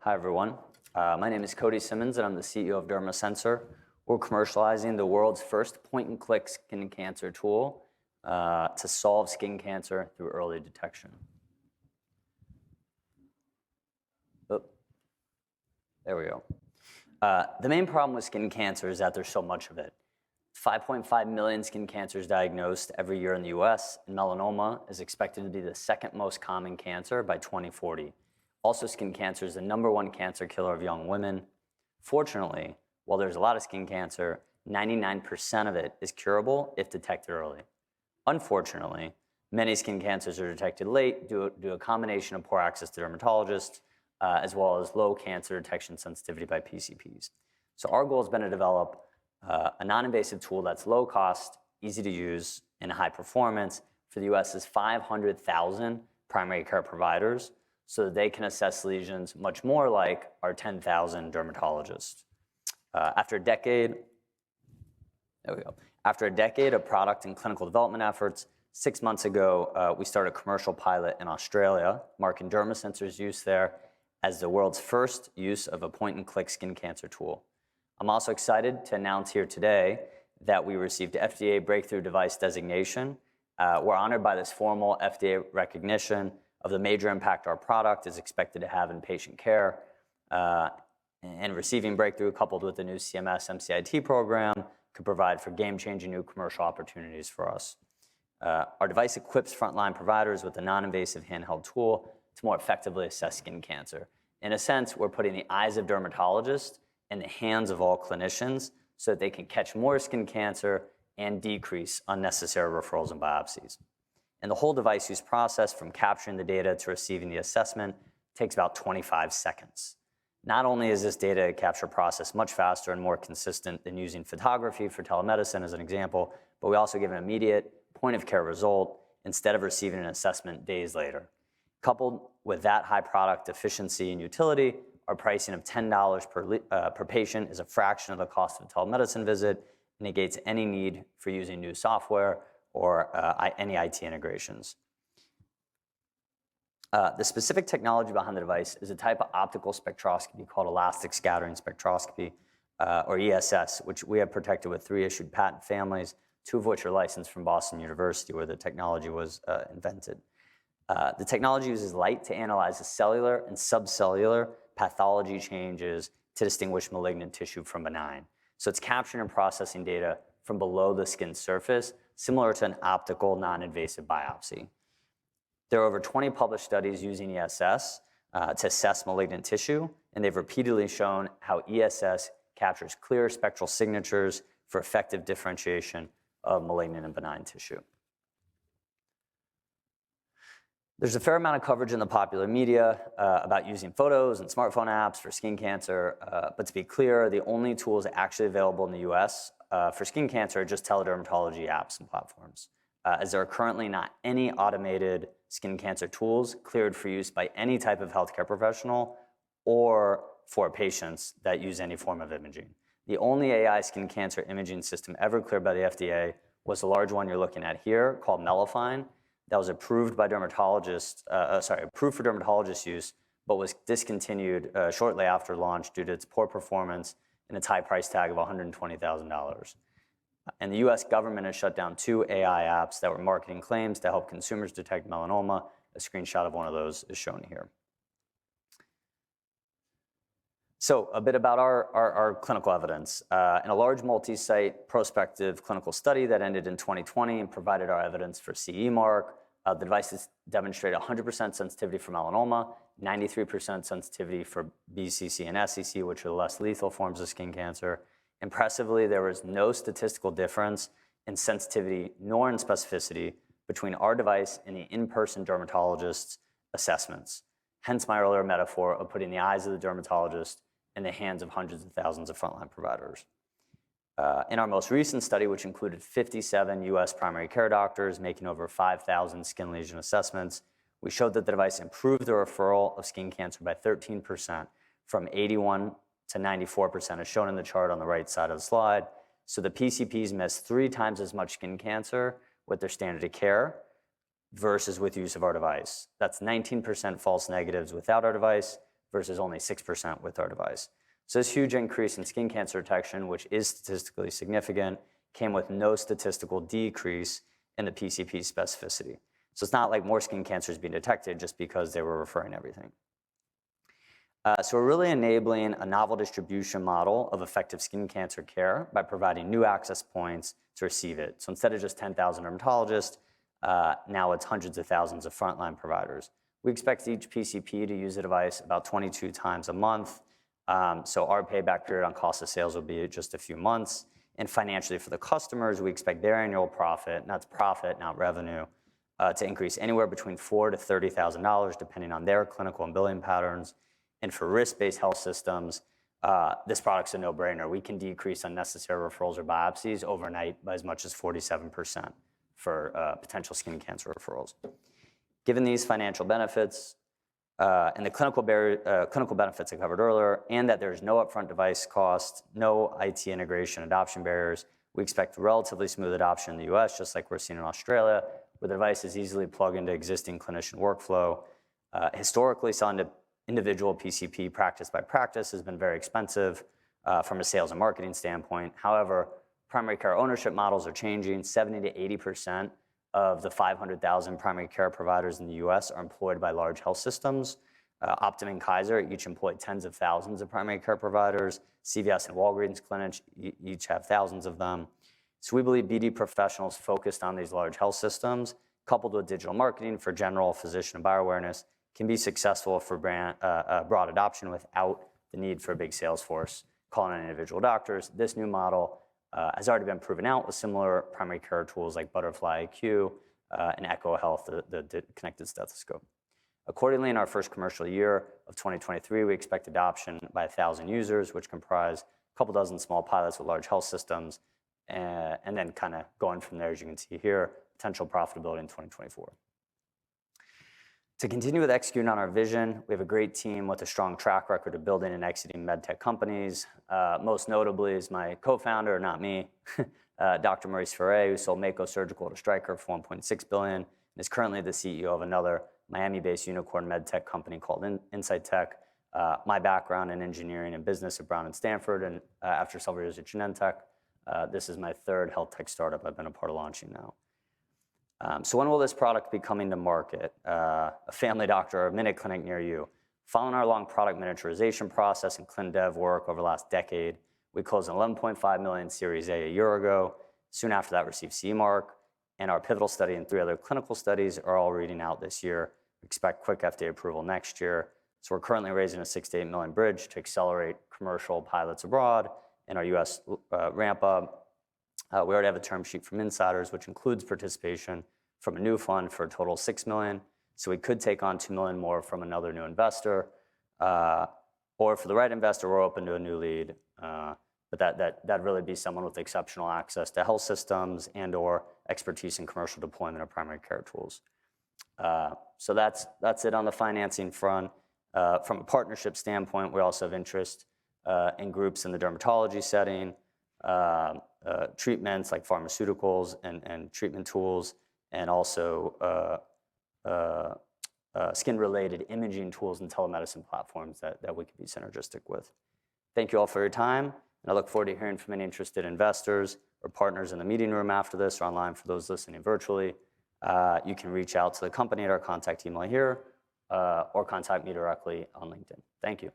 Hi, everyone. My name is Cody Simmons, and I'm the CEO of DermaSensor. We're commercializing the world's first point-and-click skin cancer tool to solve skin cancer through early detection. Oh, there we go. The main problem with skin cancer is that there's so much of it. 5.5 million skin cancers diagnosed every year in the US, and melanoma is expected to be the second most common cancer by 2040. Also, skin cancer is the #1 cancer killer of young women. Fortunately, while there's a lot of skin cancer, 99% of it is curable if detected early. Unfortunately, many skin cancers are detected late due to a combination of poor access to dermatologists, as well as low cancer detection sensitivity by PCPs. So our goal has been to develop a non-invasive tool that's low cost, easy to use, and high performance for the US's 500,000 primary care providers, so that they can assess lesions much more like our 10,000 dermatologists. After a decade of product and clinical development efforts, 6 months ago, we started a commercial pilot in Australia, marking DermaSensor's use there as the world's first use of a point-and-click skin cancer tool. I'm also excited to announce here today that we received FDA Breakthrough Device Designation. We're honored by this formal FDA recognition of the major impact our product is expected to have in patient care. And receiving breakthrough coupled with the new CMS MCIT program could provide for game-changing new commercial opportunities for us. Our device equips frontline providers with a non-invasive handheld tool to more effectively assess skin cancer. In a sense, we're putting the eyes of dermatologists in the hands of all clinicians so that they can catch more skin cancer and decrease unnecessary referrals and biopsies. And the whole device use process, from capturing the data to receiving the assessment, takes about 25 seconds. Not only is this data capture process much faster and more consistent than using photography for telemedicine as an example, but we also give an immediate point-of-care result instead of receiving an assessment days later. Coupled with that high product efficiency and utility, our pricing of $10 per patient is a fraction of the cost of a telemedicine visit, negates any need for using new software or any IT integrations. The specific technology behind the device is a type of optical spectroscopy called elastic scattering spectroscopy, or ESS, which we have protected with 3 issued patent families, 2 of which are licensed from Boston University, where the technology was invented. The technology uses light to analyze the cellular and subcellular pathology changes to distinguish malignant tissue from benign. So it's capturing and processing data from below the skin surface, similar to an optical non-invasive biopsy. There are over 20 published studies using ESS to assess malignant tissue, and they've repeatedly shown how ESS captures clear spectral signatures for effective differentiation of malignant and benign tissue. There's a fair amount of coverage in the popular media about using photos and smartphone apps for skin cancer, but to be clear, the only tools actually available in the US for skin cancer are just teledermatology apps and platforms, as there are currently not any automated skin cancer tools cleared for use by any type of healthcare professional or for patients that use any form of imaging. The only AI skin cancer imaging system ever cleared by the FDA was the large one you're looking at here, called Melifine, that was approved by dermatologists, approved for dermatologist use, but was discontinued shortly after launch due to its poor performance and its high price tag of $120,000. And the US government has shut down 2 AI apps that were marketing claims to help consumers detect melanoma. A screenshot of one of those is shown here. So a bit about our clinical evidence. In a large multi-site prospective clinical study that ended in 2020 and provided our evidence for CE mark, the devices demonstrated 100% sensitivity for melanoma, 93% sensitivity for BCC and SCC, which are the less lethal forms of skin cancer. Impressively, there was no statistical difference in sensitivity nor in specificity between our device and the in-person dermatologist's assessments. Hence my earlier metaphor of putting the eyes of the dermatologist in the hands of hundreds of thousands of frontline providers. In our most recent study, which included 57 US primary care doctors making over 5,000 skin lesion assessments, we showed that the device improved the referral of skin cancer by 13%, from 81 to 94%, as shown in the chart on the right side of the slide. So the PCPs missed 3 times as much skin cancer with their standard of care versus with use of our device. That's 19% false negatives without our device versus only 6% with our device. So this huge increase in skin cancer detection, which is statistically significant, came with no statistical decrease in the PCP specificity. So it's not like more skin cancers being detected just because they were referring everything. So we're really enabling a novel distribution model of effective skin cancer care by providing new access points to receive it. So instead of just 10,000 dermatologists, now it's hundreds of thousands of frontline providers. We expect each PCP to use the device about 22 times a month. So our payback period on cost of sales will be just a few months. And financially for the customers, we expect their annual profit, and that's profit, not revenue, to increase anywhere between $4,000 to $30,000, depending on their clinical and billing patterns. And for risk-based health systems, this product's a no-brainer. We can decrease unnecessary referrals or biopsies overnight by as much as 47% for potential skin cancer referrals. Given these financial benefits and the clinical benefits I covered earlier, and that there's no upfront device cost, no IT integration adoption barriers, we expect relatively smooth adoption in the US, just like we're seeing in Australia, where the device is easily plugged into existing clinician workflow. Historically, selling to individual PCP practice by practice has been very expensive from a sales and marketing standpoint. However, primary care ownership models are changing. 70 to 80% of the 500,000 primary care providers in the US are employed by large health systems. Optum and Kaiser each employ tens of thousands of primary care providers. CVS and Walgreens clinics each have thousands of them. So we believe BD professionals focused on these large health systems, coupled with digital marketing for general physician and buyer awareness, can be successful for broad adoption without the need for a big sales force calling on individual doctors. This new model has already been proven out with similar primary care tools like Butterfly IQ and Echo Health, the connected stethoscope. Accordingly, in our first commercial year of 2023, we expect adoption by 1,000 users, which comprise a couple dozen small pilots with large health systems, and then kind of going from there, as you can see here, potential profitability in 2024. To continue with executing on our vision, we have a great team with a strong track record of building and exiting medtech companies. Most notably is my co-founder, not me, Dr. Maurice Ferre, who sold Mako Surgical to Stryker for $1.6 billion, and is currently the CEO of another Miami-based unicorn medtech company called Insight Tech. My background in engineering and business at Brown and Stanford, and after several years at Genentech, this is my third health tech startup I've been a part of launching now. So when will this product be coming to market? A family doctor or a minute clinic near you. Following our long product miniaturization process and clin dev work over the last decade, we closed an $11.5 million Series A year ago. Soon after that, received CE Mark, and our pivotal study and 3 other clinical studies are all reading out this year. We expect quick FDA approval next year. So we're currently raising a $6 to $8 million bridge to accelerate commercial pilots abroad and our US ramp up. We already have a term sheet from insiders, which includes participation from a new fund for a total of $6 million. So we could take on $2 million more from another new investor. Or for the right investor, we're open to a new lead. But that'd really be someone with exceptional access to health systems and or expertise in commercial deployment of primary care tools. So that's it on the financing front. From a partnership standpoint, we also have interest in groups in the dermatology setting, treatments like pharmaceuticals and treatment tools, and also skin-related imaging tools and telemedicine platforms that we could be synergistic with. Thank you all for your time, and I look forward to hearing from any interested investors or partners in the meeting room after this or online for those listening virtually. You can reach out to the company at our contact email here or contact me directly on LinkedIn. Thank you.